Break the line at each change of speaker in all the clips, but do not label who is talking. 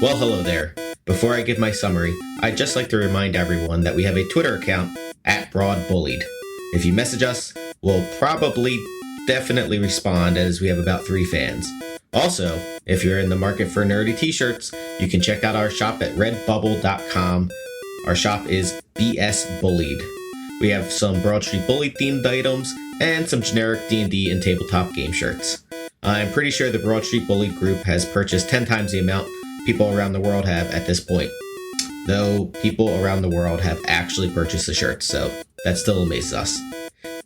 Well, hello there. Before I give my summary, I'd just like to remind everyone that we have a Twitter account at BroadBullied. If you message us, we'll probably definitely respond as we have about 3 fans. Also, if you're in the market for nerdy t-shirts, you can check out our shop at redbubble.com. Our shop is BS Bullied. We have some Broad Street Bully themed items and some generic D&D and tabletop game shirts. I'm pretty sure the Broad Street Bullied group has purchased 10 times the amount people around the world have at this point. Though people around the world have actually purchased the shirts, so that still amazes us.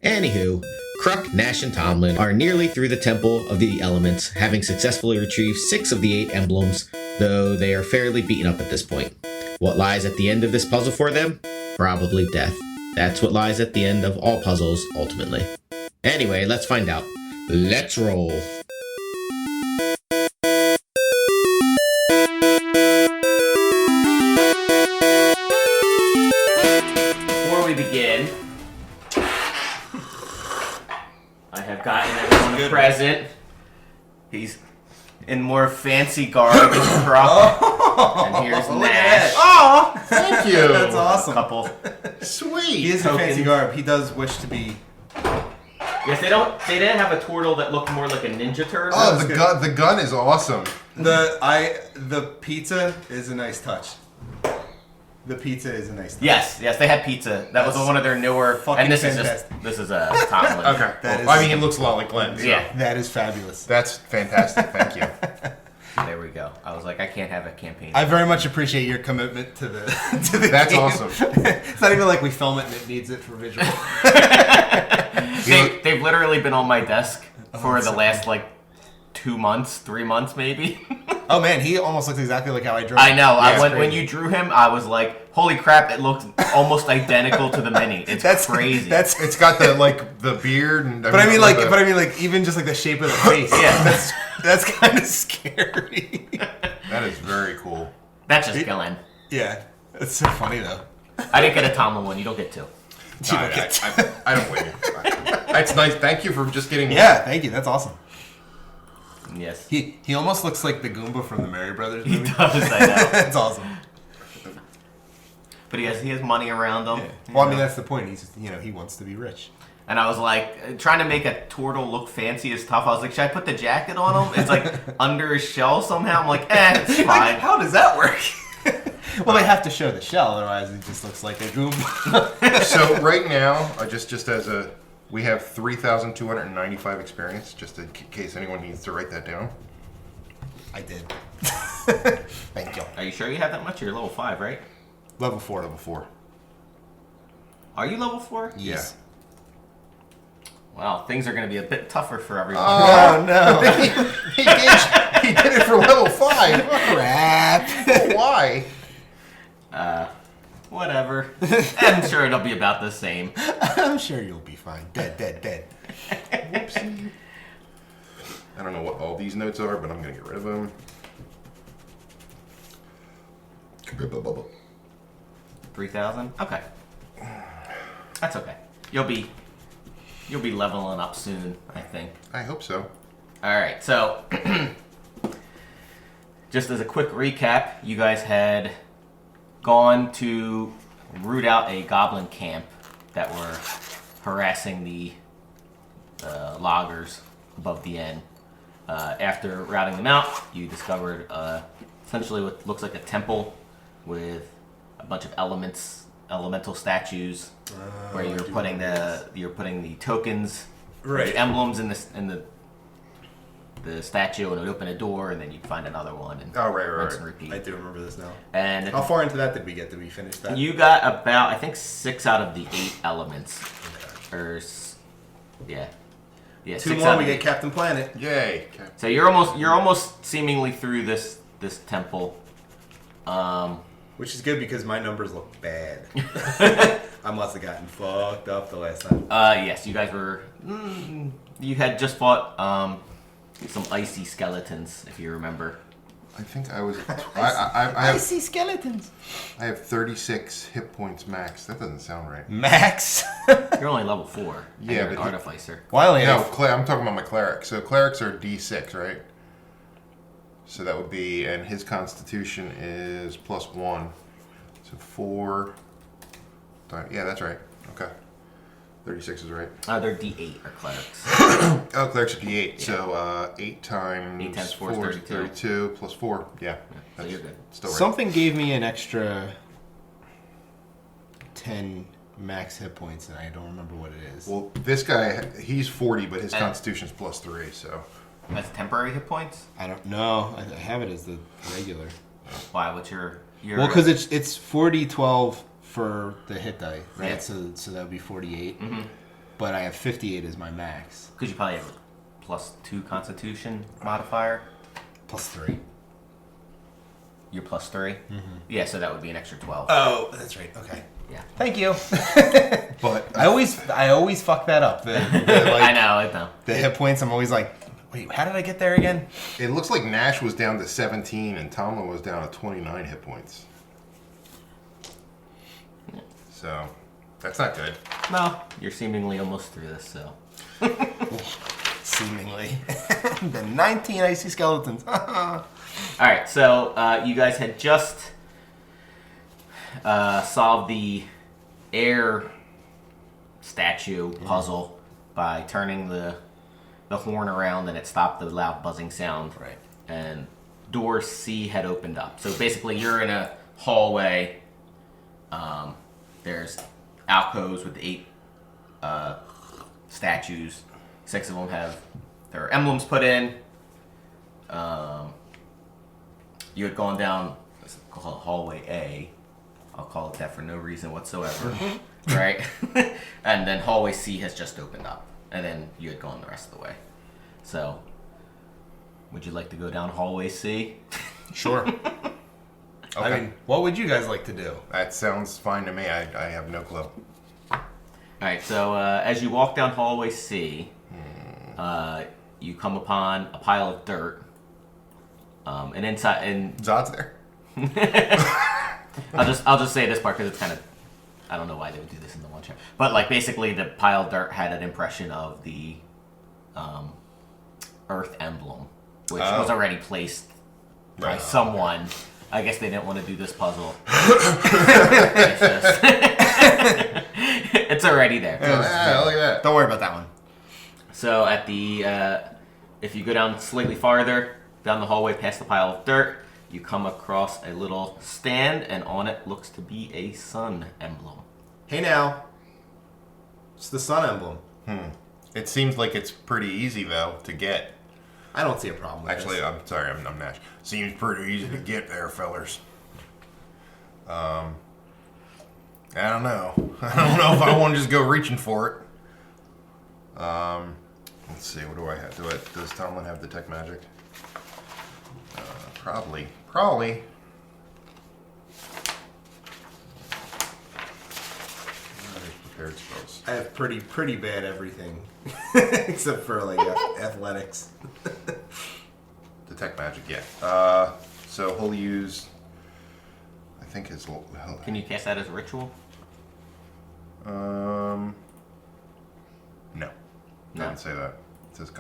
Anywho, Kruk, Nash, and Tomlin are nearly through the Temple of the Elements, having successfully retrieved 6 of the 8 emblems, though they are fairly beaten up at this point. What lies at the end of this puzzle for them? Probably death. That's what lies at the end of all puzzles, ultimately. Anyway, let's find out. Let's roll.
Before we begin, I have gotten everyone a present. He's in more fancy garb than Kruk. And here's Nash.
Oh, thank you.
That's awesome.
A couple.
Sweet.
He is in fancy garb. He does wish to be.
Yes, they didn't have a turtle that looked more like a ninja turtle.
Oh, the gun is awesome.
The pizza is a nice touch. The pizza is a nice touch.
Yes, they had pizza. That was one of their newer.
Fucking
And this
fantastic.
is a Tomlin.
Okay.
That is-
I mean, he looks a lot like Glenn. So.
Yeah.
That is fabulous.
That's fantastic. Thank you.
There we go. I was like, I can't have a campaign.
I very much appreciate your commitment to the to the
That's
game.
awesome.
It's not even like we film it and it needs it for visual.
They've literally been on my desk for the
so
last 2 months, 3 months maybe.
Oh man, he almost looks exactly like how I drew.
I know.
Yeah,
When you drew him, I was like, holy crap! It looked almost identical to the mini. It's crazy.
It's got the beard and.
But I mean, even just like the shape of the face.
Yeah.
that's kind of scary.
That is very cool.
That's just Gillen.
Yeah, it's so funny though.
I didn't get a Tomlin one. You don't get 2.
I don't blame you. That's nice. Thank you for just getting.
Yeah, thank you. That's awesome.
Yes.
He almost looks like the Goomba from the Mario Brothers movie.
He does. I know.
That's awesome.
But he has money around him.
Yeah. Well, I mean that's the point. He wants to be rich.
And I was like, trying to make a turtle look fancy is tough. I was like, should I put the jacket on him? It's like under his shell somehow. I'm like, it's fine.
Like, how does that work? Well, they have to show the shell, otherwise it just looks like a Goomba.
So right now, we have 3,295 experience. Just in case anyone needs to write that down.
I did. Thank you.
Are you sure you have that much? You're level 5, right?
Level 4.
Level 4.
Are you level 4?
Yes.
Wow, things are going to be a bit tougher for everyone.
Oh no!
he did it for level 5.
Crap.
Why?
Whatever. I'm sure it'll be about the same.
I'm sure you'll be fine. Dead.
Whoopsie. I don't know what all these notes are, but I'm going to get rid of them.
3,000? Okay. That's okay. You'll be leveling up soon, I think.
I hope so.
Alright, so just as a quick recap, you guys had gone to root out a goblin camp that were harassing the loggers above the inn. After routing them out, you discovered essentially what looks like a temple with a bunch of elemental statues, where you're putting the tokens,
Right.
the emblems in the statue, and it would open a door, and then you'd find another one, and
right.
rinse and repeat.
I do remember this now.
And
How far into that did we get? Did we finish that?
you got about, I think, 6 out of the 8 elements. Yeah,
2
6
more,
out
we
of
get Captain Planet.
Yay.
So you're almost seemingly through this temple.
Which is good because my numbers look bad. I must have gotten fucked up the last time.
Yes, you guys were. You had just fought some icy skeletons, if you remember.
I think I was. I have
skeletons.
I have 36 hit points max. That doesn't sound right.
Max.
You're only level 4. and
Yeah,
you're an
but
artificer.
Well, I only
No,
have
I'm talking about my cleric. So clerics are D6, right? So that would be, and his constitution is +1. So 4. Yeah, that's right. Okay. 36 is right.
They're D8 or clerics.
Oh, clerics are D8. So 8 times
8 times 4 is
32 plus 4. Yeah.
So you're good.
Still right.
Something gave me an extra 10 max hit points, and I don't remember what it is.
Well, this guy, he's 40, but his constitution's +3, so.
That's temporary hit points?
I don't know. I have it as the regular.
Why? What's your
Well, because it's 40-12 for the hit die, right?
Yeah.
So that would be 48.
Mm-hmm.
But I have 58 as my max.
Because you probably have a +2 constitution modifier.
+3.
You're +3? Mm-hmm. Yeah, so that would be an extra 12.
Oh, that's right. Okay.
Yeah.
Thank you.
But
I always fuck that up.
I know.
The hit points, I'm always like, wait, how did I get there again?
it looks like Nash was down to 17 and Tomlin was down to 29 hit points. So, that's not good.
No, you're seemingly almost through this, so.
Seemingly. The 19 icy skeletons.
Alright, so you guys had just solved the air statue puzzle by turning the horn around, and it stopped the loud buzzing sound.
Right.
And door C had opened up. So basically, you're in a hallway. There's alcoves with 8 statues. 6 of them have their emblems put in. You had gone down, let's call it hallway A. I'll call it that for no reason whatsoever. Right? And then hallway C has just opened up. And then you had gone the rest of the way. So, would you like to go down hallway C?
Sure.
Okay.
I mean, what would you guys like to do?
That sounds fine to me. I have no clue.
Alright, so as you walk down hallway C, you come upon a pile of dirt. And inside, and
Zod's there.
I'll just say this part because it's kind of, I don't know why they would do this in the one shot, but like basically the pile of dirt had an impression of the Earth emblem, which was already placed by someone. I guess they didn't want to do this puzzle. It's already there.
Yeah, look at that.
Don't worry about that one.
So at the, if you go down slightly farther, down the hallway past the pile of dirt, you come across a little stand, and on it looks to be a sun emblem.
Hey now. It's the sun emblem.
It seems like it's pretty easy, though, to get.
I don't see a problem with
Actually,
this.
I'm sorry, I'm Nash. Seems pretty easy to get there, fellers. I don't know. I don't know if I want to just go reaching for it. Let's see, what do I have? Does Tomlin have detect magic? Probably. Prepared spells.
I have pretty bad everything. Except for like athletics.
Detect magic, yeah. So he'll use. I think his.
Can you cast that as a ritual?
No.
No.
Doesn't say that. It says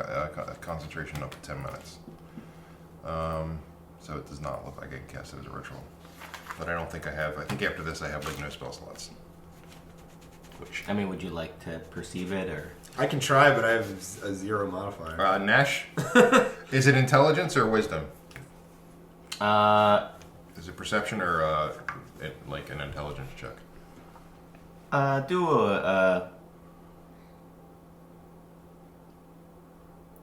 concentration up to 10 minutes. So it does not look like I can cast it as a ritual. But I don't think I have. I think after this I have like no spell slots. Which.
I mean, would you like to perceive it, or?
I can try, but I have a 0 modifier.
Nash? Is it intelligence or wisdom? Is it perception or like an intelligence check?
Do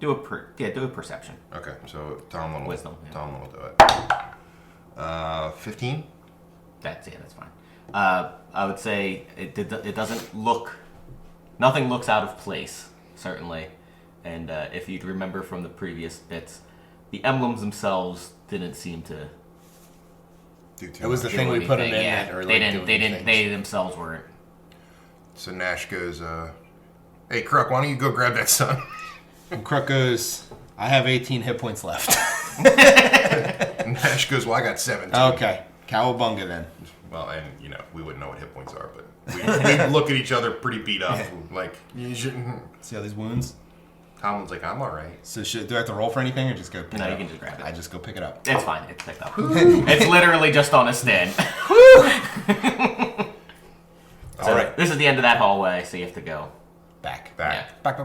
a perception.
Okay, so Tomlin will.
Wisdom, yeah.
Tomlin will do it. 15.
That's fine. I would say it doesn't look. Nothing looks out of place, certainly. And if you'd remember from the previous bits, the emblems themselves didn't seem to.
It was the
do
thing we put them in.
anything. Yeah,
That are,
they
like,
didn't.
doing things.
They themselves weren't.
So Nash goes, "Hey, Kruk, why don't you go grab that sun?"
And Kruk goes, I have 18 hit points left.
And Nash goes, "Well, I got 17."
Okay. Cowabunga then.
Well, and we wouldn't know what hit points are, but we look at each other pretty beat up. Like, you shouldn't.
See all these wounds?
Tomlin's like, I'm all right.
So do I have to roll for anything or just go pick it
No,
up?
you can just grab it.
I just go pick it up.
It's fine. It's picked up. It's literally just on a stand. So
All right.
this is the end of that hallway, so you have to go.
Back.
Yeah.
Back.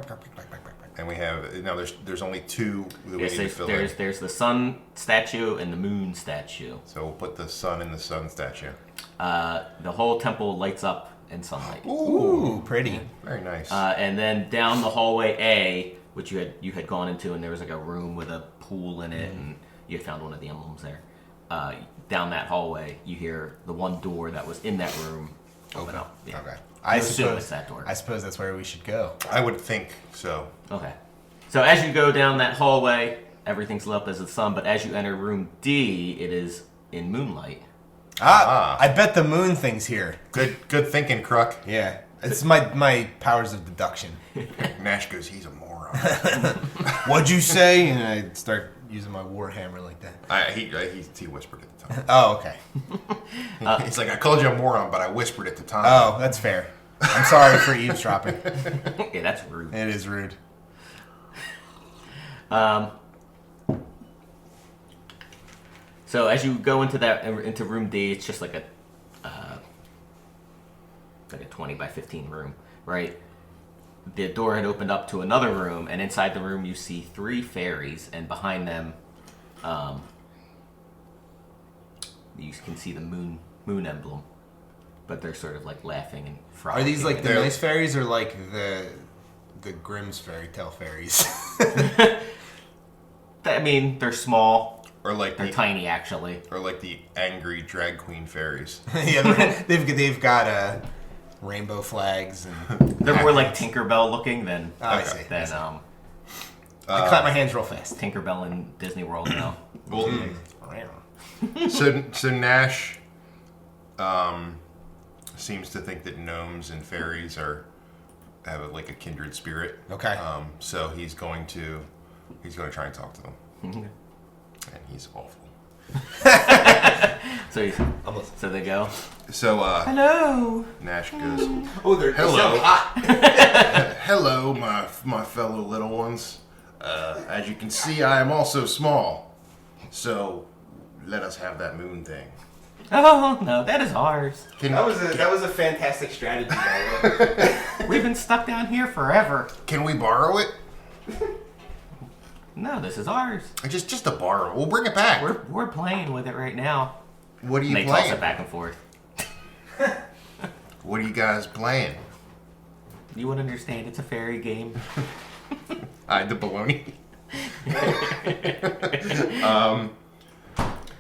And we have now. There's only two that we
Yes,
need to fill in.
there's the sun statue and the moon statue.
So we'll put the sun in the sun statue.
The whole temple lights up in sunlight.
Ooh, pretty.
Very nice.
And then down the hallway A, which you had gone into, and there was like a room with a pool in it, and you had found one of the emblems there. Down that hallway, you hear the one door that was in that room open up. Yeah.
Okay.
I assume it's that door.
I suppose that's where we should go.
I would think so.
Okay. So as you go down that hallway, everything's lit up as the sun, but as you enter room D, it is in moonlight.
I bet the moon thing's here.
Good thinking, Kruk.
Yeah. It's my powers of deduction.
Nash goes, he's a moron.
What'd you say? And I start using my warhammer like that.
He whispered at the time.
Oh, okay.
He's like, I called you a moron, but I whispered at the time.
Oh, that's fair. I'm sorry for eavesdropping.
Yeah, that's rude.
It is rude.
So as you go into room D, it's just like a 20 by 15 room, right? The door had opened up to another room, and inside the room you see 3 fairies, and behind them, you can see the moon emblem, but they're sort of like laughing and frolicking.
Are these like the
They're-
nice fairies or like the Grimm's fairy tale fairies?
I mean, they're small.
Or like
They're tiny, actually.
Or like the angry drag queen fairies.
Yeah, they've got rainbow flags and.
They're more like Tinkerbell looking than
I see. I clap my hands real fast.
Tinkerbell in Disney World now.
Well, so Nash seems to think that gnomes and fairies have like a kindred spirit.
Okay.
So he's going to try and talk to them. And he's awful.
So they go.
So
Hello.
Nash goes,
Oh, they're
hello,
so hot.
hello, my fellow little ones. As you can see, I am also small. So let us have that moon thing.
Oh no, that is ours.
That was a fantastic strategy, by the way.
We've been stuck down here forever.
Can we borrow it?
No, this is ours.
Just to borrow. We'll bring it back.
We're playing with it right now.
What are you
And they toss
playing?
it back and forth.
What are you guys playing?
You wouldn't understand. It's a fairy game.
The baloney.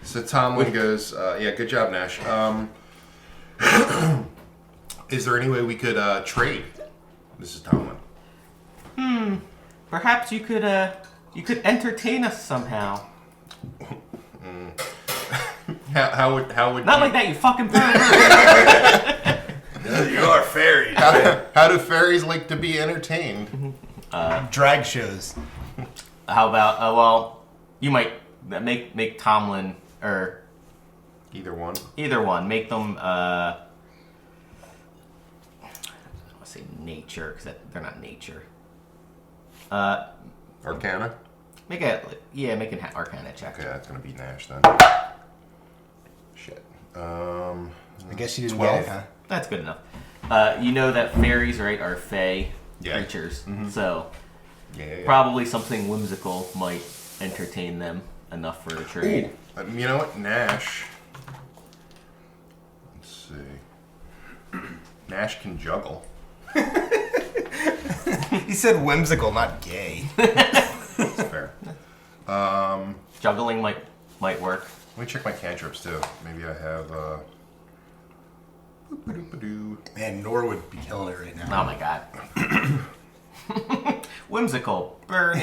So Tomlin goes, yeah, good job, Nash. Is there any way we could trade? This is Tomlin.
Perhaps you could entertain us somehow.
How would
Not like that, you fucking pervert.
You are fairies.
how do fairies like to be entertained?
Drag shows.
How about? Well, you might make Tomlin or
Either one.
either one. Make them. I want to say nature because they're not nature.
Arcana.
Make an Arcana check.
Okay, that's gonna be Nash then. Shit.
I guess you didn't
12.
get it, huh?
That's good enough. You know that fairies, right, are fae
Yeah.
creatures. So
Yeah.
probably something whimsical might entertain them enough for a trade.
You know what, Nash? Let's see. Nash can juggle.
He said whimsical, not gay.
That's fair.
Juggling might work.
Let me check my cantrips too. Maybe I have. Boop-a-doop-a-doo.
Man, Nor would be killing it right now.
Oh my god. Whimsical, burning,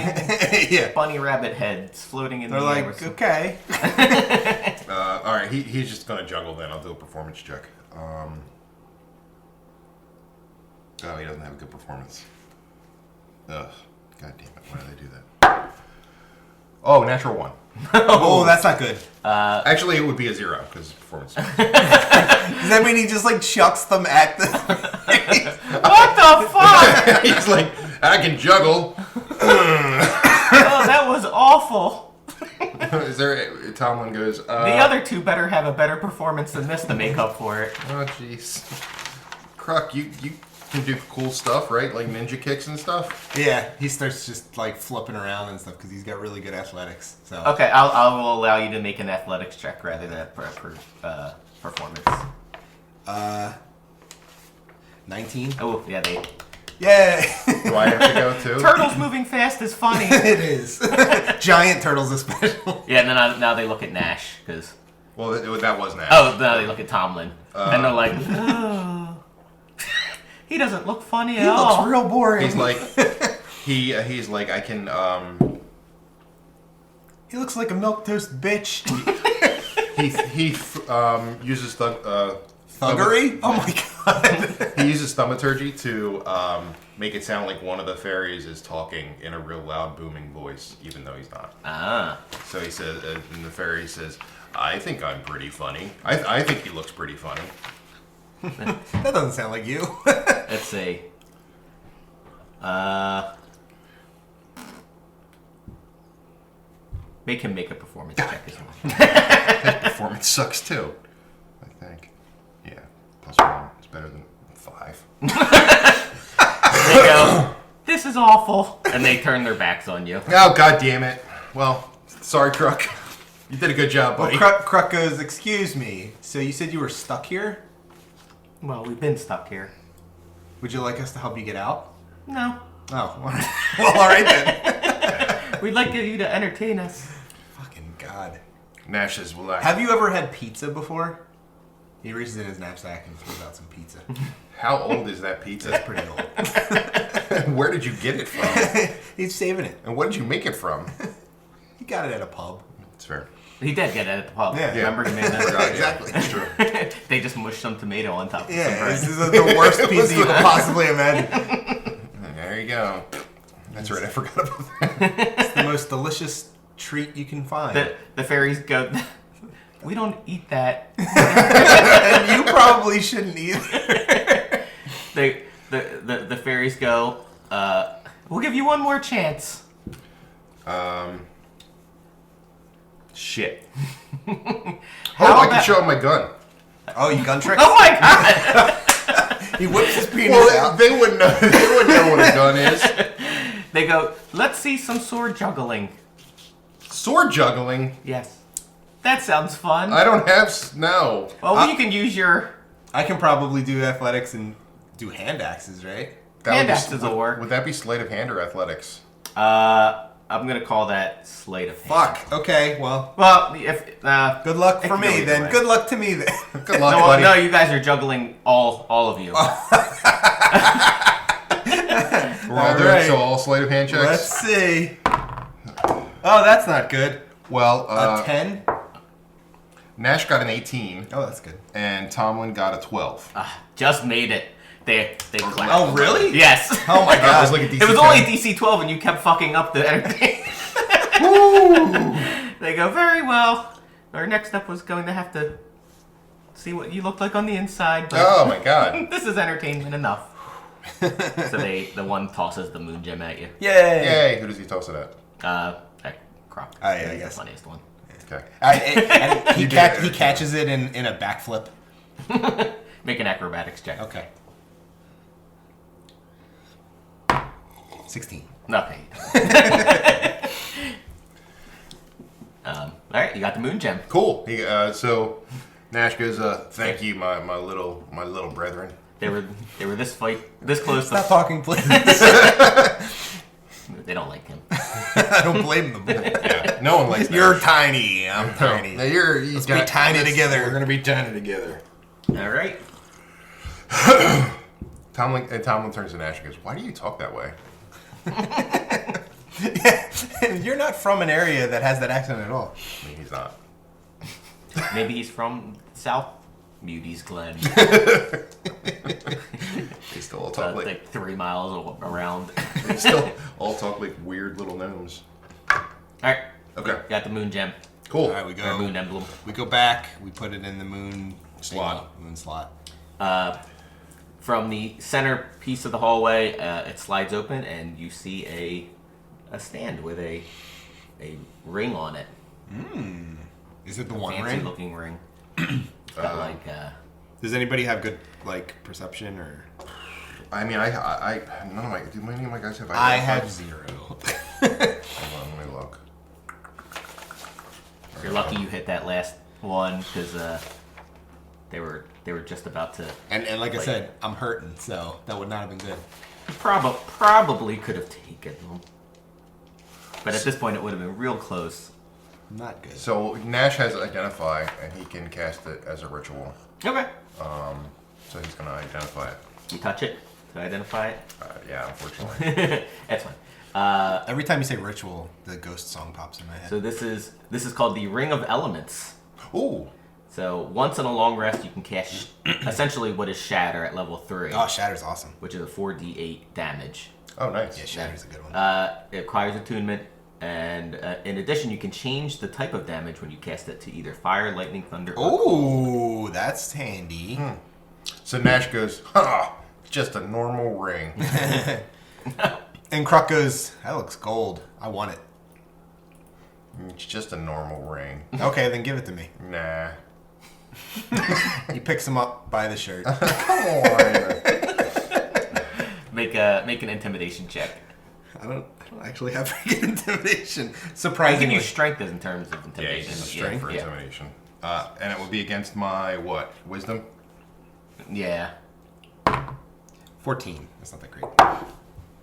Yeah.
bunny rabbit heads floating in
They're
the air.
like, okay.
All right, he's just gonna juggle then. I'll do a performance check. Oh, he doesn't have a good performance. Ugh. God damn it. Why do they do that? Oh, natural 1.
Oh, that's not good.
Actually, it would be a 0 because performance.
Does that mean he just like chucks them at the?
What the fuck?
He's like, I can juggle.
awful.
Is there? Tomlin goes.
The other two better have a better performance than this to make up for it.
Oh jeez. Kruk, you can do cool stuff, right? Like ninja kicks and stuff.
Yeah, he starts just like flipping around and stuff because he's got really good athletics. So
Okay, I will allow you to make an athletics check rather than a performance.
19.
Oh, yeah, they...
Yeah.
Do I have to go too?
Turtles moving fast is funny.
It is. Giant turtles especially.
Yeah, and then now they look at Nash, because...
Well, that wasn't that.
Oh, now they look at Tomlin. And they're like, oh. He doesn't look funny at all.
He looks real boring.
He's like, he's like, I can.
He looks like a milquetoast bitch.
He uses
Thuggery? Oh my god.
he uses thaumaturgy to make it sound like one of the fairies is talking in a real loud, booming voice, even though he's not.
Ah.
So he says, and the fairy says, "I think I'm pretty funny. I think he looks pretty funny."
That doesn't sound like you.
Let's see. Make him make a performance check as well.
His performance sucks too. I think. Yeah, +1 is better than 5.
They go, this is awful. And they turn their backs on you.
Oh god damn it! Well, sorry, Kruk. You did a good job,
Well,
buddy.
Kruk goes, excuse me. So you said you were stuck here?
Well, we've been stuck here.
Would you like us to help you get out?
No.
Oh, well, all right then.
We'd like you to entertain us.
Fucking god.
Nash says, "Well,
Have you ever had pizza before? He reaches in his knapsack and throws out some pizza.
how old is that pizza?
That's pretty old.
Where did you get it from?
He's saving it.
And what did you make it from?"
He got it at a pub.
It's fair.
He did get it at the pub.
Yeah.
Remember he made that?
Forgot, yeah.
Exactly.
It's true.
They just mushed some tomato on top of some
Yeah,
bread.
this is the worst pizza you could possibly imagine.
There you go. That's right. I forgot about that.
It's the most delicious treat you can find.
The fairies go, we don't eat that.
And you probably shouldn't either.
The fairies go, we'll give you one more chance.
Shit.
How
Oh, I can
about-
show him my gun.
Oh, you gun trick?
Oh my god!
He whips his penis
Well,
out.
they wouldn't know. They wouldn't know what a gun is.
They go, let's see some sword juggling.
Sword juggling.
Yes. That sounds fun.
I don't have no.
Well, you can use your
I can probably do athletics and do hand axes, right?
That would
hand
be-
axes will work.
Would that be sleight of hand or athletics?
I'm gonna call that sleight of hand.
Fuck. Okay, well,
Well, if
good luck
it
for
can go
me
either
then.
way.
Good luck to me then.
Good luck,
No,
buddy.
no, you guys are juggling all of you.
We're all doing
Alright.
so all sleight of hand checks.
Let's see. Oh, that's not good.
Well,
A 10?
Nash got an 18,
Oh, that's good.
and Tomlin got a 12.
Just made it. They clapped.
Oh, really?
Yes.
Oh my
I
god.
was like a DC
It was only
10.
DC 12 and you kept fucking up the entertainment. They go, very well. Our next step was going to have to see what you looked like on the inside, but
Oh my god.
this is entertainment enough. So the one tosses the moon gem at you.
Yay.
Yay, who does he toss it at?
Croc.
Oh, yeah, I
He's
guess.
the funniest one.
Okay.
And he,
You did
he
it.
catches it in a backflip.
Make an acrobatics check.
Okay. 16.
Okay. All right, you got the moon gem.
Cool. He, so Nash goes, "Thank you, my little brethren."
They were this close.
Stop talking, please.
They don't like him.
I don't blame them.
Yeah, no one likes
You're
Nash.
tiny. I'm tiny.
Now you
Let's be tiny together.
We're gonna be tiny together.
All right.
Tomlin turns to Nash and goes, "Why do you talk that way?"
You're not from an area that has that accent at all.
I mean, he's not.
Maybe he's from South Beauty's Glen.
They still all talk like
like 3 miles around.
they still all talk like weird little gnomes.
All right.
Okay.
Got the moon gem.
Cool.
All right, we
Or
go.
moon emblem.
We go back. We put it in the moon
Slot.
thingy, Moon slot.
From the center piece of the hallway, it slides open, and you see a stand with a a ring on it.
Is it the One
Fancy
Ring?
looking ring. It's got like
Does anybody have good like perception or?
I mean, I none of my do any of my guys have?
I have
identifiers?
0.
Hold on, let me look.
you're lucky you hit that last one because they were just about to.
And like I said, I'm hurting, so that would not have been good.
Probably could have taken them, but at this point it would have been real close.
Not good.
So Nash has identify, and he can cast it as a ritual.
Okay.
So he's gonna identify it.
You touch it to identify it.
Yeah, unfortunately.
That's fine.
Every time you say ritual, the ghost song pops in my head.
So this is called the Ring of Elements.
Ooh.
So once in a long rest, you can cast essentially what is Shatter at level 3,
Oh, Shatter's awesome.
which is a 4d8 damage.
Oh, nice.
Yeah, Shatter's a good one.
It requires attunement, and in addition, you can change the type of damage when you cast it to either fire, lightning, thunder, or cold.
Oh, that's handy.
So Nash goes, ha! Just a normal ring.
And Kruk goes, that looks gold. I want it.
It's just a normal ring.
Okay, then give it to me.
Nah.
He picks him up by the shirt.
Come on.
Make an intimidation check.
I don't actually have very good intimidation.
I give
Surprisingly.
you strength in terms of
Yeah,
intimidation.
he's strength for
yeah.
intimidation. And it would be against my what? Wisdom?
Yeah.
14. That's not that great.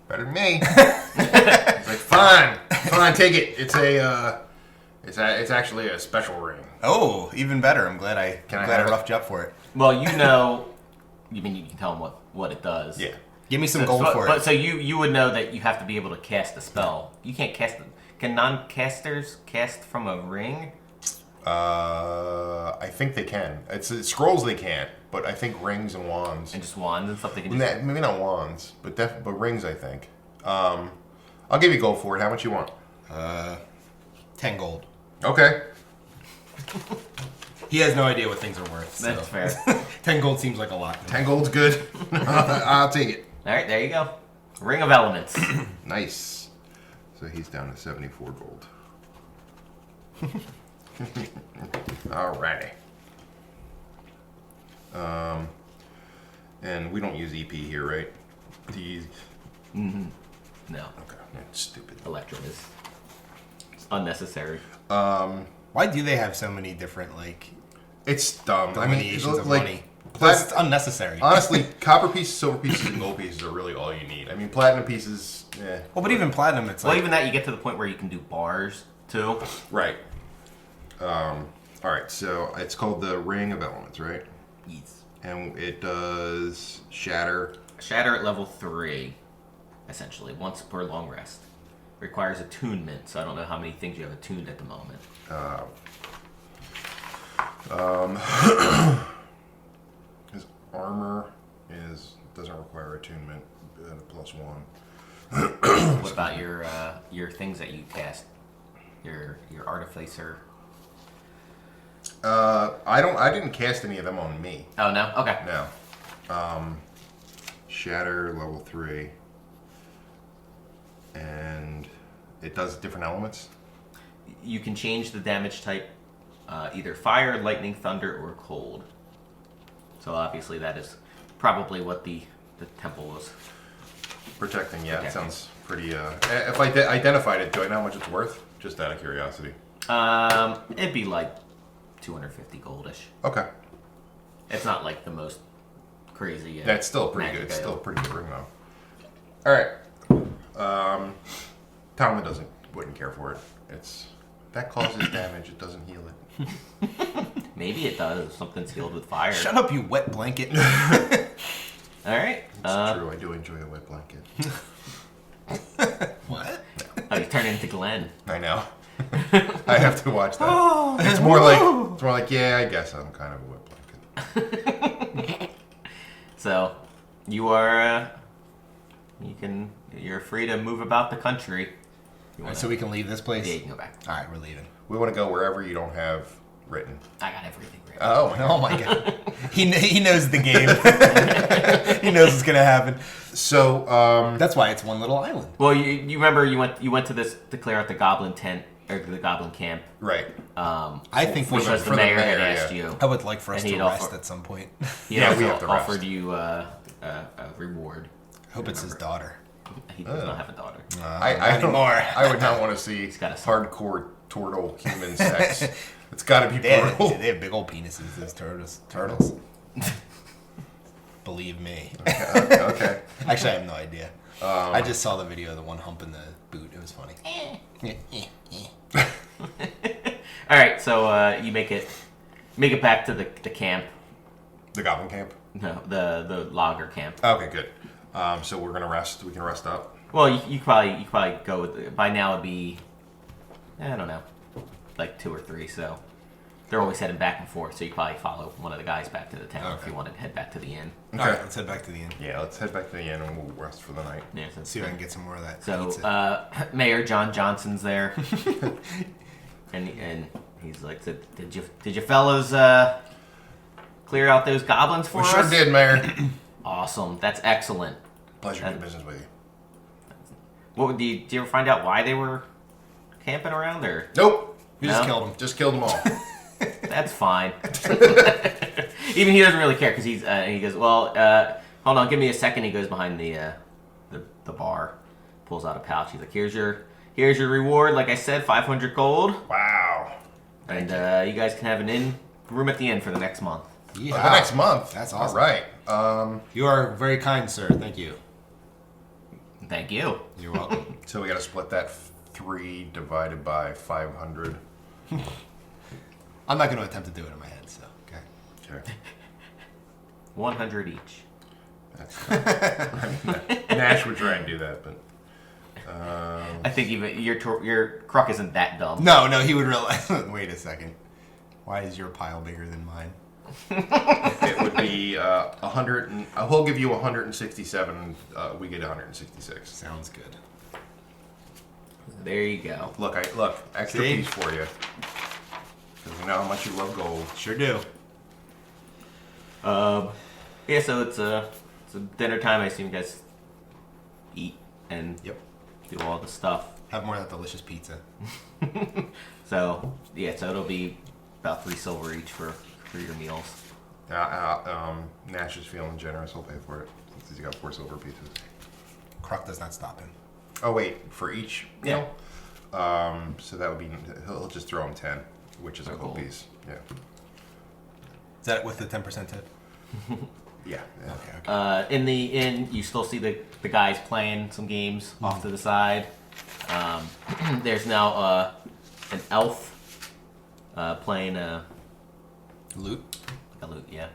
Better than me. It's like, fine, take it. It's actually a special ring.
Oh, even better. I'm glad I
Can I have it?
roughed you up for it.
Well, you know, you can tell them what it does.
Yeah.
Give me some gold for
but
it.
so you would know that you have to be able to cast a spell. You can't cast them. Can non-casters cast from a ring?
I think they can. It's scrolls they can't, but I think rings and wands.
And just wands and stuff they can just...
Maybe not wands, but rings. I think. I'll give you gold for it. How much you want?
10 gold.
Okay.
He has no idea what things are worth. So.
That's fair.
10 gold seems like a lot.
10 gold's good. I'll take it.
All right, there you go. Ring of Elements.
Nice. So he's down to 74 gold. Alrighty. And we don't use EP here, right? These.
No,
Okay. That's stupid.
Electrum is unnecessary.
Why do they have so many different, like,
It's dumb. I mean,
delineations of
like,
money? That's unnecessary.
honestly, copper pieces, silver pieces, and gold pieces are really all you need. I mean, platinum pieces,
Well, but even platinum, it's
Well,
like...
even that, you get to the point where you can do bars too.
right. All right. So it's called the Ring of Elements, right?
Yes.
And it does shatter.
Shatter at level 3, essentially, once per long rest. Requires attunement, so I don't know how many things you have attuned at the moment.
His armor doesn't require attunement at a +1.
What about your things that you cast? Your artificer.
I didn't cast any of them on me.
Oh no. Okay.
No. Shatter level 3. And it does different elements.
You can change the damage type, either fire, lightning, thunder, or cold. So obviously that is probably what the temple was.
Protecting, yeah,
Okay.
it sounds pretty. If I identified it, do I know how much it's worth? Just out of curiosity.
It'd be like 250 goldish.
Okay.
It's not like the most crazy.
That's still pretty
magic
good. It's
item.
still a pretty good ring, though. All right. Talmud wouldn't care for it. That causes damage. It doesn't heal it.
Maybe it does. Something's healed with fire.
Shut up, you wet blanket.
All right.
It's true. I do enjoy a wet blanket.
What?
Oh, you turn into Glenn.
I know. I have to watch that. It's more like yeah. I guess I'm kind of a wet blanket.
So, you're free to move about the country. You wanna,
So we can leave this place?
yeah, you can go back.
All right, we're leaving.
We want to go wherever you don't have written.
I got everything ready.
Oh my God.
Oh my god. He knows the game. He knows what's gonna happen.
So
That's why it's one little island.
Well, you remember you went to this to clear out the goblin tent or the goblin camp.
Right.
I think
which was the
for the
mayor had
mayor,
asked
yeah.
you.
I would like for us
And
to
he'd
rest
offer-
at some point.
He
Yeah,
also
we have to rest.
offered you a reward.
Hope it's his daughter.
He does not have a daughter.
I
Not
don't.
anymore.
I would not want to see
got a son.
hardcore turtle human sex. It's got to be
They have,
brutal.
they have big old penises, those turtles. Believe me.
Okay.
Actually, I have no idea. I just saw the video of the one humping the boot. It was funny.
All right, so you make it back to the camp.
The goblin camp.
No, the logger camp.
Okay, good. So we're gonna rest. We can rest up.
Well, you probably go with by now it'd be I don't know, like 2 or 3. So they're always heading back and forth. So you probably follow one of the guys back to the town if
Okay.
you want to head back to the inn.
All right, let's head back to the inn.
Yeah, let's head back to the inn and we'll rest for the night.
Yeah,
See if I can get some more of that
So
pizza.
Mayor John Johnson's there, and he's like, so, "Did you fellows clear out those goblins for
We
us?"
sure did, Mayor.
Awesome, that's excellent.
Pleasure doing business with you.
What do you ever find out why they were camping around there?
Nope.
We just
no?
killed him.
Just killed them all.
That's fine. Even he doesn't really care because he goes, well, hold on, give me a second. He goes behind the bar, pulls out a pouch. He's like, here's your reward. Like I said, 500 gold,
Wow.
and you guys can have an inn room at the inn for the next month.
Yeah.
The next month.
That's awesome.
All right.
You are very kind, sir. Thank you.
Thank you.
You're welcome.
So we got to split that 3 divided by 500.
I'm not going to attempt to do it in my head, so, okay.
Okay.
100 each.
That's Nash would try and do that, but
I think even your Kruk isn't that dumb.
No, he would realize. Wait a second. Why is your pile bigger than mine?
it would be 100. He'll give you 167. We get 166.
Sounds good.
There you go.
Look, extra
See?
piece for you. Because you know how much you love gold.
Sure do.
Yeah, so it's dinner time. I assume you guys eat and
Yep.
do all the stuff.
Have more of that delicious pizza.
So yeah, so it'll be about 3 silver each for your meals.
Nash is feeling generous. He'll pay for it since he's got 4 silver pieces.
Kruk does not stop him.
Oh wait, for each
Yeah.
meal. So that would be he'll just throw him 10, which is a gold
Cool.
piece. Yeah.
Is that with the 10% tip?
Yeah. yeah.
Okay.
In the inn, you still see the guys playing some games off to the side. There's now an elf playing a
Loot?
lute, yeah.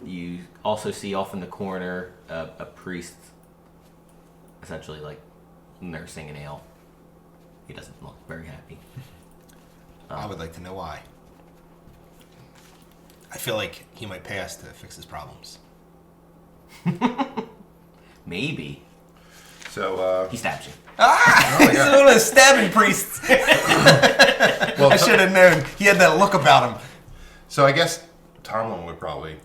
You also see off in the corner a priest, essentially like nursing an ale. He doesn't look very happy.
I would like to know why. I feel like he might pay us to fix his problems.
Maybe
So
he stabs you.
He's one of the stabbing priests.
well,
I should have known. He had that look about him.
so I guess Tomlin would probably,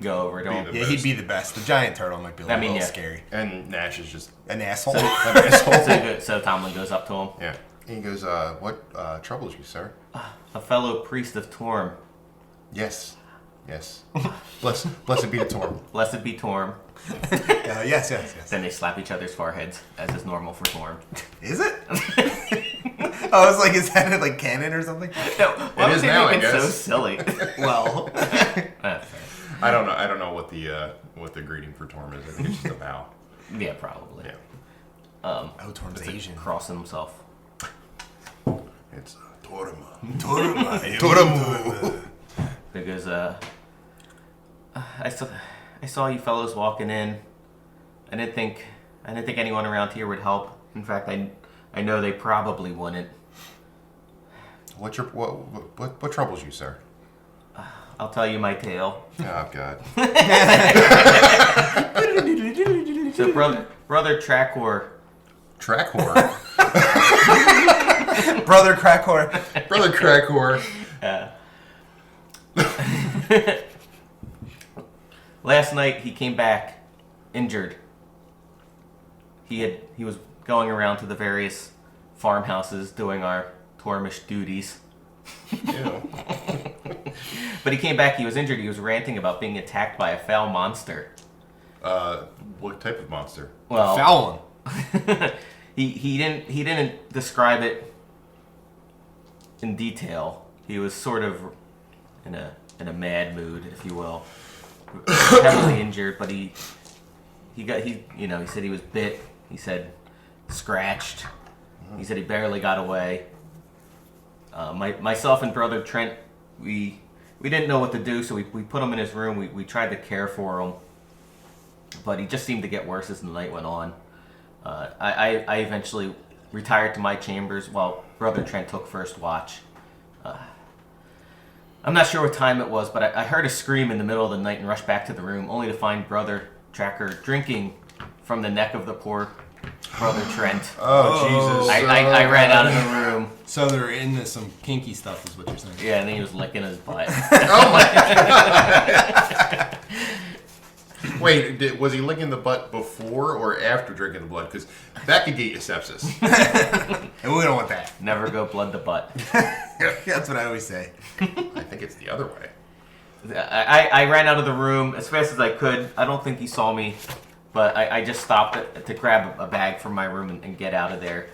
Go over to
Be
him.
the-
Yeah, he'd be the best. The giant turtle might be a
I mean,
little
yeah.
scary.
and Nash is just
An asshole.
an asshole.
So Tomlin goes up to him.
Yeah. And he goes, what troubles you, sir?
A fellow priest of Torm.
Yes. Yes. Blessed be the Torm.
Blessed be Torm.
Yes.
Then they slap each other's foreheads, as is normal for Torm.
Is it? I was like, is that like canon or something?
No, why
It is
would they
now,
make
I
it so
guess.
silly?
Well,
Fair.
I don't know what the greeting for Torm is. I think it's just a bow.
Yeah, probably.
Yeah.
oh, Torm's Asian.
Crossing himself.
It's Torm.
Torm.
Because I saw you fellows walking in. I didn't think anyone around here would help. In fact, I know they probably wouldn't.
What troubles you, sir?
I'll tell you my tale.
Oh God.
So brother Tracor,
Track whore.
Brother crack whore.
Brother crack whore.
last night he came back injured. He was going around to the various farmhouses doing our Tormish duties.
Ew.
But he came back, he was injured, he was ranting about being attacked by a foul monster.
What type of monster?
Well,
Foul one.
he didn't describe it in detail. He was sort of in a mad mood, if you will. Heavily injured, but he said he was bit. He said scratched. He said he barely got away. Myself and brother Trent, we didn't know what to do, so we put him in his room. We tried to care for him, but he just seemed to get worse as the night went on. I eventually retired to my chambers while brother Trent took first watch. I'm not sure what time it was, but I heard a scream in the middle of the night and rushed back to the room, only to find brother Tracker drinking from the neck of the poor brother Trent.
Oh, Jesus.
I ran out of the room.
So they're into some kinky stuff, is what you're saying.
Yeah, and then he was licking his butt.
Oh my God. Wait, was he licking the butt before or after drinking the blood? Because that could get you sepsis.
And we don't want that.
Never go blood to butt.
That's what I always say.
I think it's the other way.
I ran out of the room as fast as I could. I don't think he saw me, but I just stopped to grab a bag from my room and get out of there.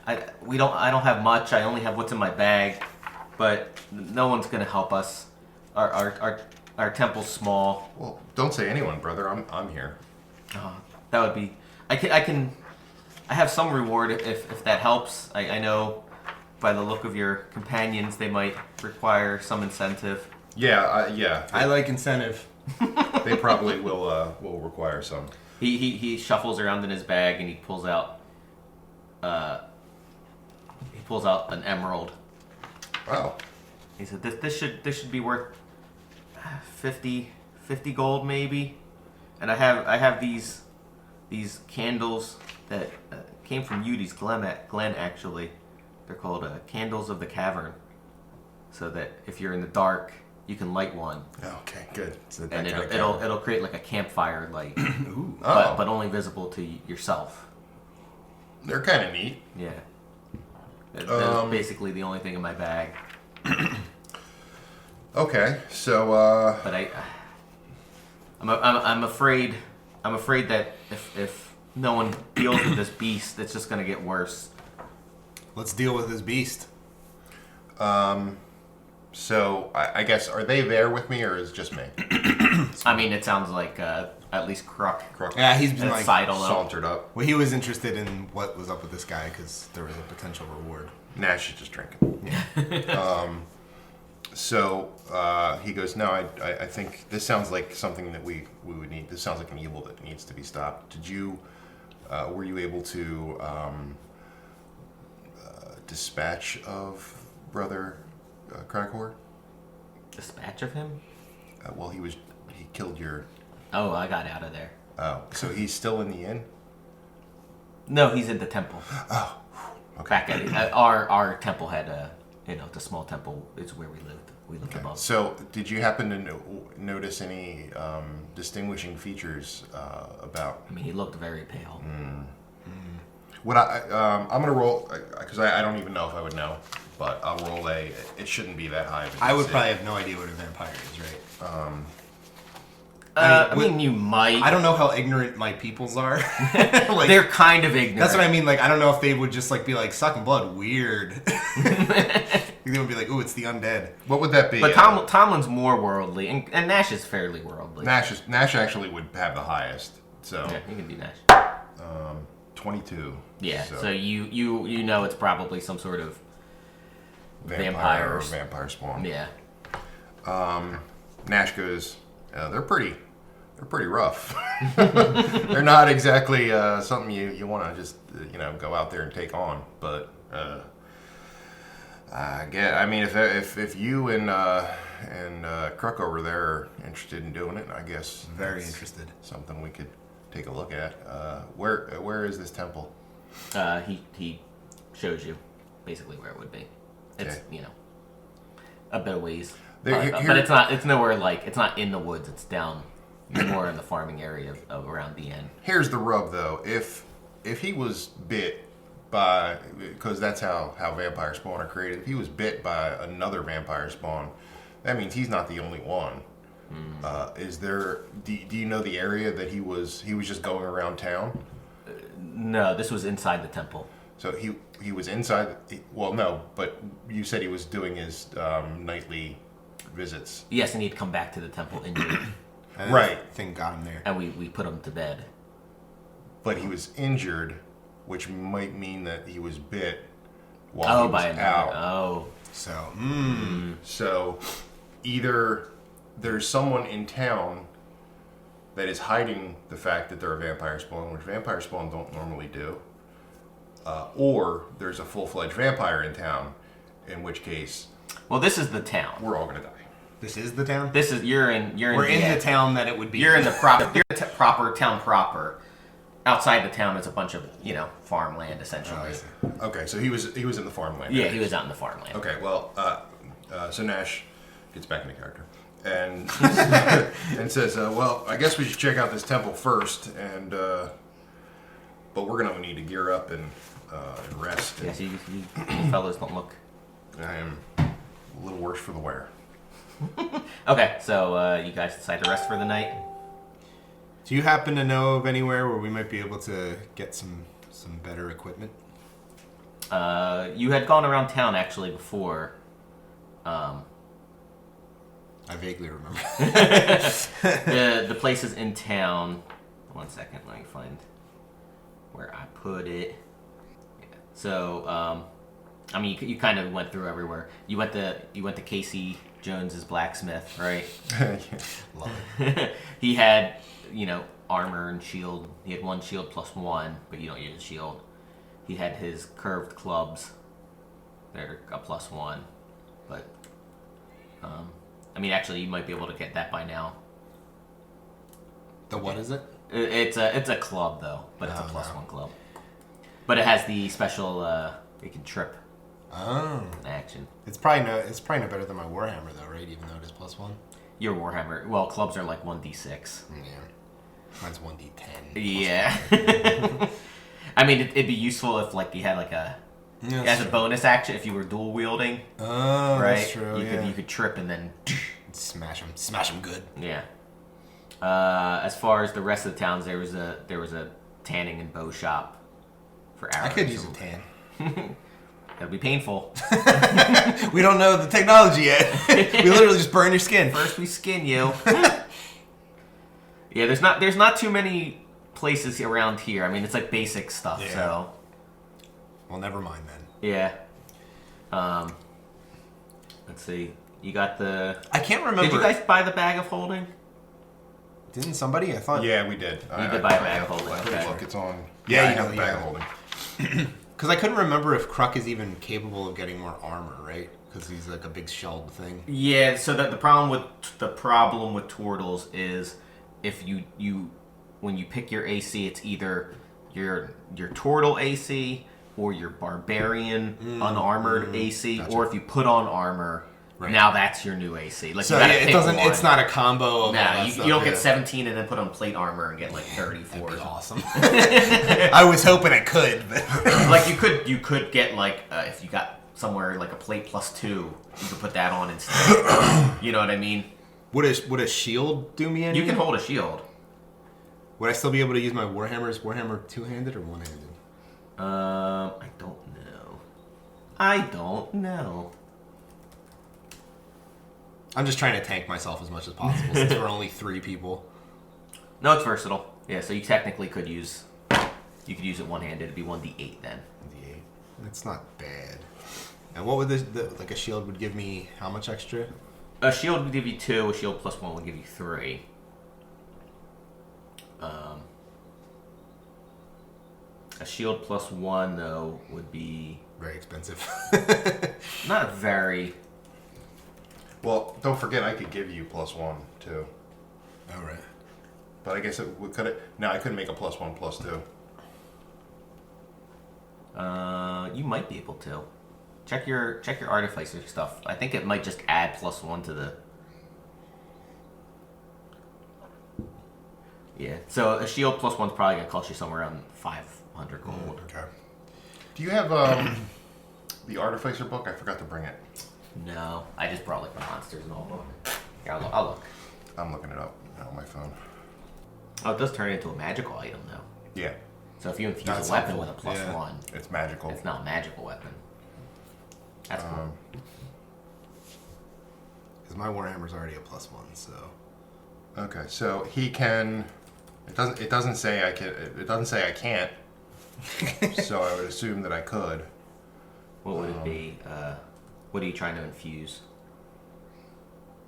I don't have much. I only have what's in my bag, but no one's gonna help us. Our temple's small.
Well, don't say anyone, brother. I'm here.
That would be. I have some reward if that helps. I know by the look of your companions they might require some incentive.
Yeah.
I like incentive.
They probably will require some.
He shuffles around in his bag and he pulls out an emerald.
Wow.
He said this should be worth 50 gold maybe. And I have these candles that came from Udi's Glen actually. They're called Candles of the Cavern. So that if you're in the dark, you can light one.
Okay, good. So that
And
kind of
it'll create like a campfire light.
Oh.
But only visible to yourself.
They're kind of neat.
Yeah. That's basically the only thing in my bag.
Okay, so
But I'm afraid that if no one deals with this beast, it's just gonna get worse.
Let's deal with this beast.
so I guess are they there with me or is it just me?
I mean, it sounds like at least Kruk
Yeah, he's been
and
like.
Seidel.
Sauntered up.
Well, he was interested in what was up with this guy because there was a potential reward.
Nash is just drinking. So he goes, no, I think this sounds like something that we would need. This sounds like an evil that needs to be stopped. Were you able to dispatch of Brother Krakor?
Dispatch of him?
Well, he killed your...
Oh, I got out of there.
Oh, so he's still in the inn?
No, he's in the temple.
Oh, okay.
Back at our temple had the small temple is where we lived. We lived above.
So, did you happen to notice any distinguishing features about...
I mean, he looked very pale.
What I'm gonna roll because I don't even know if I would know, but I'll roll a. It shouldn't be that high. But
I would
it's
probably have no idea what a vampire is, right?
I mean, you might.
I don't know how ignorant my peoples are. Like,
They're kind of ignorant.
that's what I mean. Like, I don't know if they would just like be like sucking blood. Weird. They would be like, "Ooh, it's the undead."
What would that be?
But Tomlin's more worldly, and Nash is fairly worldly.
Nash actually would have the highest. So
Yeah, you can do Nash.
22.
Yeah, so you know it's probably some sort of vampire
or vampire spawn.
Yeah.
Nash goes, they're pretty rough. They're not exactly something you want to just go out there and take on. But I mean, if you and Kruk over there are interested in doing it, I guess
Very
that's
interested.
Something we could take a look at. Where is this temple?
He shows you basically where it would be. It's
Okay.
A bit of ways,
There-
but
here-
it's not. It's nowhere like it's not in the woods. It's down more in the farming area of around the inn.
Here's the rub, though. If he was bit because that's how vampire spawn are created. If he was bit by another vampire spawn, that means he's not the only one. Is there? Do you know the area that he was just going around town?
No, this was inside the temple.
So he was inside. Well, no, but you said he was doing his nightly visits.
Yes, and he'd come back to the temple injured,
And
Right.
Thing got him there.
and we put him to bed.
But he was injured, which might mean that he was bit while he was
By
out.
another. Oh,
So,
So either there's someone in town that is hiding the fact that they're a vampire spawn, which vampire spawn don't normally do, or there's a full-fledged vampire in town, in which case
well, this is the town.
we're all gonna die.
this is the town?
This is you're in
We're in the town that it would be.
You're in the proper town proper. Outside the town is a bunch of farmland essentially.
Oh, I see.
Okay, so he was in the farmland.
Yeah, he was out in the farmland.
Okay, well, so Nash gets back into character and and says, "Well, I guess we should check out this temple first, and but we're gonna need to gear up and rest.
Yes, you fellas don't look.
I am a little worse for the wear."
Okay, so you guys decide to rest for the night.
Do you happen to know of anywhere where we might be able to get some better equipment?
You had gone around town actually before.
I vaguely remember.
The places in town. 1 second, let me find where I put it. Yeah. So, I mean, you kind of went through everywhere. You went to Casey Jones's blacksmith, right?
Love it.
He had, armor and shield. He had one shield plus one, but you don't use a shield. He had his curved clubs. They're a plus one, but I mean, actually, you might be able to get that by now.
The what is it?
It's a club though, but it's a plus
no.
one club. But it has the special you can trip
Oh,
action.
it's probably no better than my Warhammer though, right? Even though it is plus one.
Your Warhammer, well, clubs are like 1d6.
Yeah, mine's 1d10.
Yeah. I mean, it'd be useful if like you had like a
Yeah,
as a bonus action if you were dual wielding,
Oh,
right?
that's true.
You could trip and then
Smash them good.
yeah. As far as the rest of the towns, there was a tanning and bow shop for arrows.
I could use a tan.
That'd be painful.
We don't know the technology yet. We literally just burn your skin.
First we skin you. Yeah, there's not too many places around here. I mean, it's like basic stuff.
Yeah.
So
Well, never mind then.
yeah. Let's see. You got the.
I can't remember.
Did you guys buy the bag of holding?
Didn't somebody? I thought.
Yeah, we did.
You did buy a bag of holding,
I
okay.
Look, it's on.
Yeah,
I
you
have
know,
the bag
yeah.
of holding.
Because I couldn't remember if Kruk is even capable of getting more armor, right? Because he's like a big shelled thing.
Yeah. So the problem with turtles is if you when you pick your AC, it's either your turtle AC or your barbarian unarmored AC,
Gotcha.
or if you put on armor,
Right.
now that's your new AC. Like
So
you gotta
yeah, it
pick
doesn't.
one.
It's not a combo of. all
Nah,
that
you
stuff,
don't
yeah.
get 17 and then put on plate armor and get like 34.
That'd be awesome. I was hoping I could, but
Like you could get like if you got somewhere like a plate plus 2, you could put that on instead. You know what I mean?
would a shield do me any?
You can hold a shield.
Would I still be able to use my Warhammer? Is Warhammer two-handed or one-handed?
I don't know.
I'm just trying to tank myself as much as possible since we're only 3 people.
No, it's versatile. Yeah, so you technically could use it one-handed. It'd be 1d8 then.
D8. That's not bad. And what would the like a shield would give me? How much extra?
A shield would give you 2. A shield plus 1 would give you 3. A shield plus 1 though would be
Very expensive.
not very.
Well, don't forget, I could give you +1 too.
All right.
But I guess it would cut it. No, I couldn't make a +1 +2.
You might be able to. Check your artificer stuff. I think it might just add +1 to the. Yeah. So a shield plus 1's probably gonna cost you somewhere around 500 gold.
Okay. Do you have the Artificer book? I forgot to bring it.
No, I just brought like the monsters and all book. Here, I'll look.
I'm looking it up on my phone.
Oh, it does turn into a magical item though.
Yeah,
So if you infuse
That's
a weapon
helpful.
with a plus
Yeah.
1,
it's magical.
it's not a magical weapon. That's cool.
Because my Warhammer's already a +1, so.
Okay, so he can. It doesn't say I can. It doesn't say I can't. So I would assume that I could.
What would it be? What are you trying to infuse?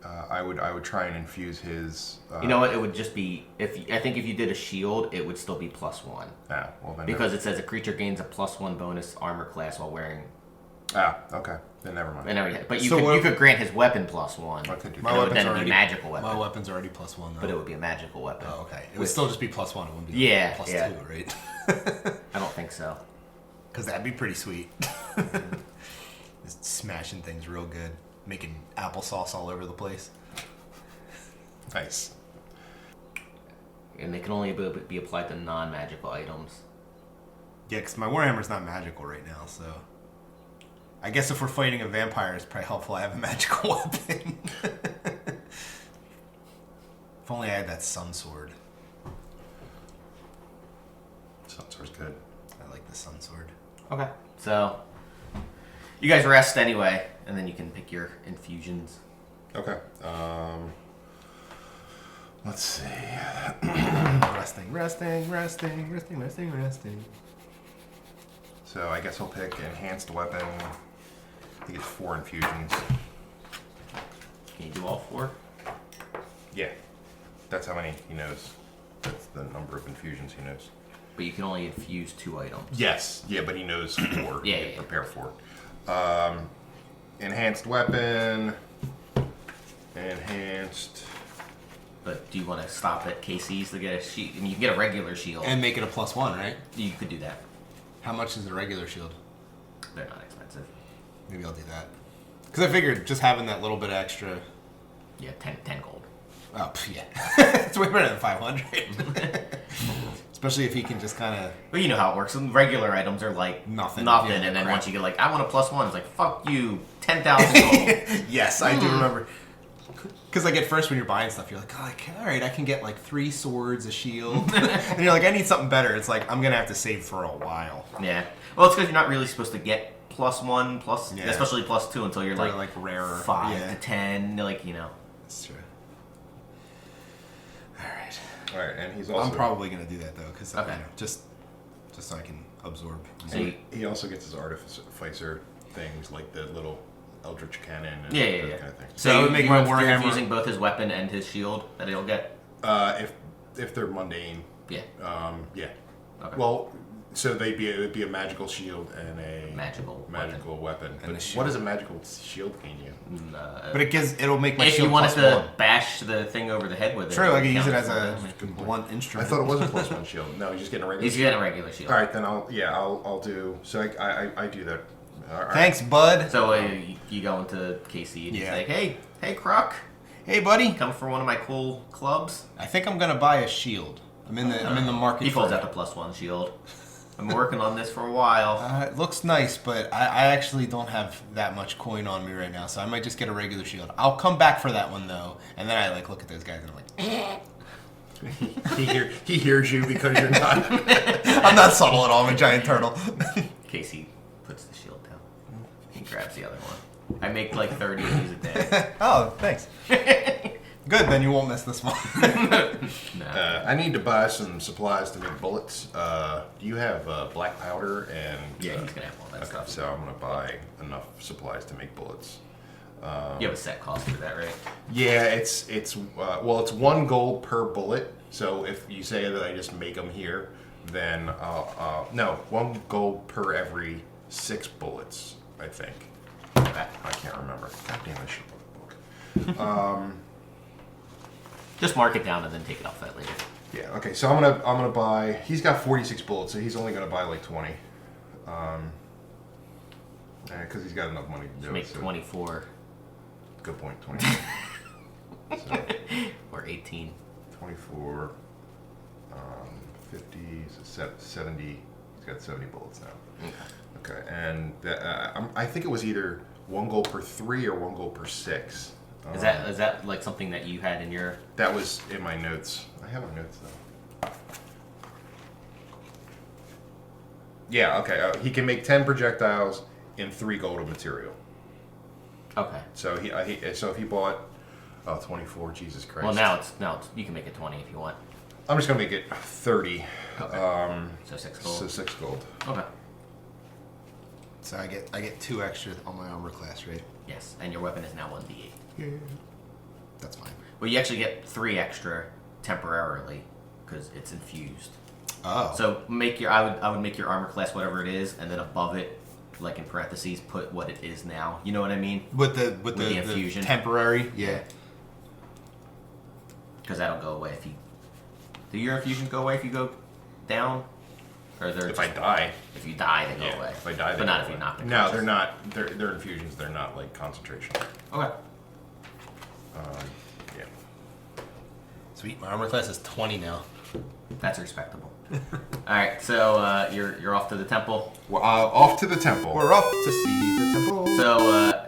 I would try and infuse his.
You know what? It would just be I think if you did a shield, it would still be +1
Well then.
because it says a creature gains a +1 bonus armor class while wearing.
Okay. Then never mind.
And everything. But you
So
could
what-
you could grant his weapon +1.
I could do
My
that.
It would
weapon's
then be
already
a magical weapon.
My weapon's already +1 though.
But it would be a magical weapon.
Oh, okay. It would
With-
still just be +1. It wouldn't be
Yeah,
+2,
yeah.
right?
I don't think so.
Because that'd be pretty sweet. Just smashing things real good, making applesauce all over the place.
Nice.
And they can only be applied to non-magical items.
Yeah, because my Warhammer's not magical right now, so I guess if we're fighting a vampire, it's probably helpful I have a magical weapon. If only I had that sun sword.
Sounds good.
I like the sun sword.
Okay. So you guys rest anyway, and then you can pick your infusions.
Okay. Let's see.
Resting.
So I guess I'll pick enhanced weapon. I think it's 4 infusions.
Can you do all 4?
Yeah. That's how many he knows. That's the number of infusions he knows.
But you can only infuse 2 items.
Yes. Yeah, but he knows 4.
Yeah,
He
yeah,
can prepare 4. Enhanced weapon. Enhanced.
But do you want to stop at KC's to get a shield? I mean, you can get a regular shield.
And make it a +1, right?
You could do that.
How much is the regular shield?
They're not expensive.
Maybe I'll do that. Because I figured just having that little bit extra.
Yeah, 10 gold.
Oh, yeah. It's way better than 500. Especially if he can just kind of.
But you know how it works. Some regular items are like
Nothing.
yeah,
Yeah,
and then
crap.
once you get like, I want a +1, it's like, fuck you, 10,000 gold.
Yes, I do remember. Because like at first when you're buying stuff, you're like, oh, all right, I can get like 3 swords, a shield, and you're like, I need something better. It's like I'm gonna have to save for a while.
Yeah. Well, it's because you're not really supposed to get +1,
Yeah.
especially +2 until you're
They're,
like
rarer.
5
Yeah.
to 10, like, you know.
That's true. All right.
All right, and he's also.
I'm probably gonna do that though, because
Okay.
just so I can absorb.
So you,
He also gets his artificer things like the little Eldritch Cannon and
yeah.
that kind of thing.
So
That
you
would make
you're
my
you're
Warhammer-
infusing both his weapon and his shield that he'll get?
If they're mundane,
Yeah.
yeah.
Okay.
Well, so it would be a magical shield and a
Magical
weapon.
And a
But
shield.
what does a magical shield gain you?
But it'll make my
if
shield
you wanted
+1.
to bash the thing over the head with it.
True,
it
I
would
can use it
count
as a
as
blunt
I
instrument.
thought it was a +1 shield. No, he's just getting a regular.
He's getting a regular shield.
All right, then I'll do. So I do that. All right.
Thanks, bud.
So you go into KC and he's
Yeah.
like, hey, Croc,
Hey, buddy.
come for one of my cool clubs.
I think I'm gonna buy a shield. I'm in the market.
He pulls
for
out the +1 shield. I'm working on this for a while.
It looks nice, but I actually don't have that much coin on me right now, so I might just get a regular shield. I'll come back for that one though, and then I look at those guys and I'm like,
He hears you because you're not.
I'm not subtle at all. I'm a giant turtle.
Casey puts the shield down. He grabs the other one. I make like 30 of these a day.
Oh, thanks. Good, then you won't miss this one.
No.
I need to buy some supplies to make bullets. Do you have black powder and?
Yeah, he's gonna have all that
Okay,
stuff.
so I'm gonna buy enough supplies to make bullets.
You have a set cost for that, right?
Yeah, it's 1 gold per bullet. So if you say that I just make them here, then no, 1 gold per every 6 bullets. I think.
Okay.
I can't remember. God damn, I should look at the book.
Just mark it down and then take it off that later.
Yeah. Okay. So I'm gonna buy. He's got 46 bullets, so he's only gonna buy like 20. Because he's got enough money to do
Make
it. So.
24
Good point. 20. So
or 18.
24. 50. So 70. He's got 70 bullets now.
Okay.
Okay, and I think it was either 1 gold per 3 or 1 gold per 6.
Is that like something that you had in your?
That was in my notes. I have my notes though. Yeah. Okay. He can make 10 projectiles in 3 gold of material.
Okay.
So if he bought 24. Jesus Christ.
Well, now it's you can make it 20 if you want.
I'm just gonna make it 30.
Okay. So 6 gold.
So 6 gold.
Okay.
So I get 2 extra on my armor class, right?
Yes, and your weapon is now 1d8.
Yeah. That's fine.
Well, you actually get 3 extra temporarily because it's infused.
Oh.
So I would make your armor class whatever it is, and then above it, like in parentheses, put what it is now. You know what I mean?
with the
infusion.
temporary, yeah.
Because that'll go away if you. Do your infusions go away if you go down? Or they're
If I die.
If you die, they go
Yeah.
away.
If I die, they
but
go
not if
away.
you knock them.
No, they're not. They're infusions. They're not like concentration.
Okay.
Yeah.
Sweet. My armor class is 20 now.
That's respectable. All right, so you're off to the temple.
Well, off to the temple.
We're off to see the temple.
So